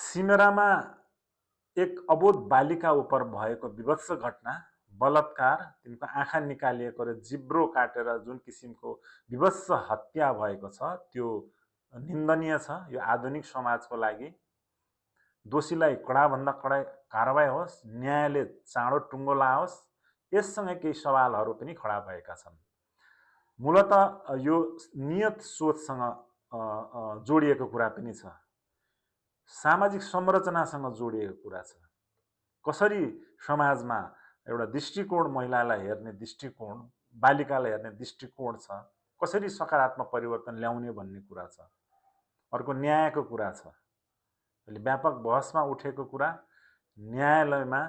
सिमरामा एक अबोध बालिका उप भएको विभत्स घटना, बलात्कार, तिनको आँखा निकालिएको र जिब्रो काटेर जुन किसिमको विभत्स हत्या भएको छ त्यो निन्दनीय छ। यो आधुनिक समाजको लागि दोषीलाई कडाभन्दा कडा कारबाही होस्, न्यायले चाँडो टुङ्गो लाओस्, यससँग केही सवालहरू पनि खडा भएका छन्। मूलत यो नियत सोचसँग जोडिएको कुरा पनि छ, सामाजिक संरचनासँग जोडिएको कुरा छ। कसरी समाजमा एउटा दृष्टिकोण, महिलालाई हेर्ने दृष्टिकोण, बालिकालाई हेर्ने दृष्टिकोण छ, कसरी सकारात्मक परिवर्तन ल्याउने भन्ने कुरा छ। अर्को न्यायको कुरा छ। अहिले व्यापक बहसमा उठेको कुरा, न्यायालयमा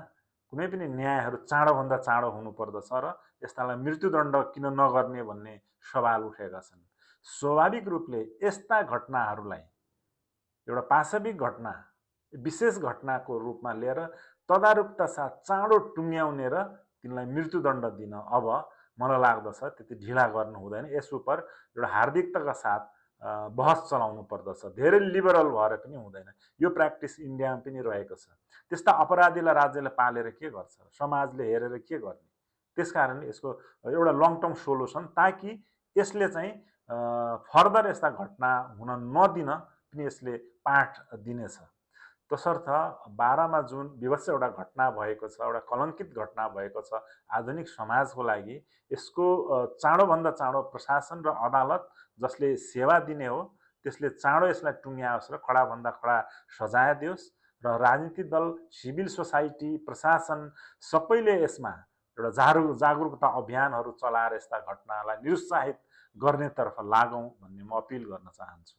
कुनै पनि न्यायहरू चाँडोभन्दा चाँडो हुनुपर्दछ र यस्तालाई मृत्युदण्ड किन नगर्ने भन्ने सवाल उठेका छन्। स्वाभाविक रूपले यस्ता घटनाहरूलाई एउटा पाशविक घटना, विशेष घटनाको रूपमा लिएर तदारुकता साथ चाँडो टुङ्ग्याउने र तिनलाई मृत्युदण्ड दिन अब मलाई लाग्दछ त्यति ढिला गर्नु हुँदैन। यस उप एउटा हार्दिकताका साथ बहस चलाउनु पर्दछ। धेरै लिबरल भएर पनि हुँदैन। यो प्र्याक्टिस इन्डियामा पनि रहेको छ। त्यस्ता अपराधीलाई राज्यले पालेर के गर्छ, समाजले हेरेर के गर्ने। त्यसकारण यसको एउटा लङ टर्म सोलुसन, ताकि यसले चाहिँ फर्दर यस्ता घटना हुन नदिन पनि यसले पाठ दिनेछ। तसर्थ 12 जुन विभत्स एउटा घटना भएको छ, एउटा कलङ्कित घटना भएको छ आधुनिक समाजको लागि, यसको चाँडोभन्दा चाँडो प्रशासन र अदालत जसले सेवा दिने हो त्यसले चाँडो यसलाई टुङ्ग्याओस् र कडाभन्दा कडा सजाय दियोस् र राजनीतिक दल, सिभिल सोसाइटी, प्रशासन सबैले यसमा एउटा जागरुकता अभियानहरू चलाएर यस्ता घटनालाई निरुत्साहित गर्नेतर्फ लागौँ भन्ने म अपिल गर्न चाहन्छु।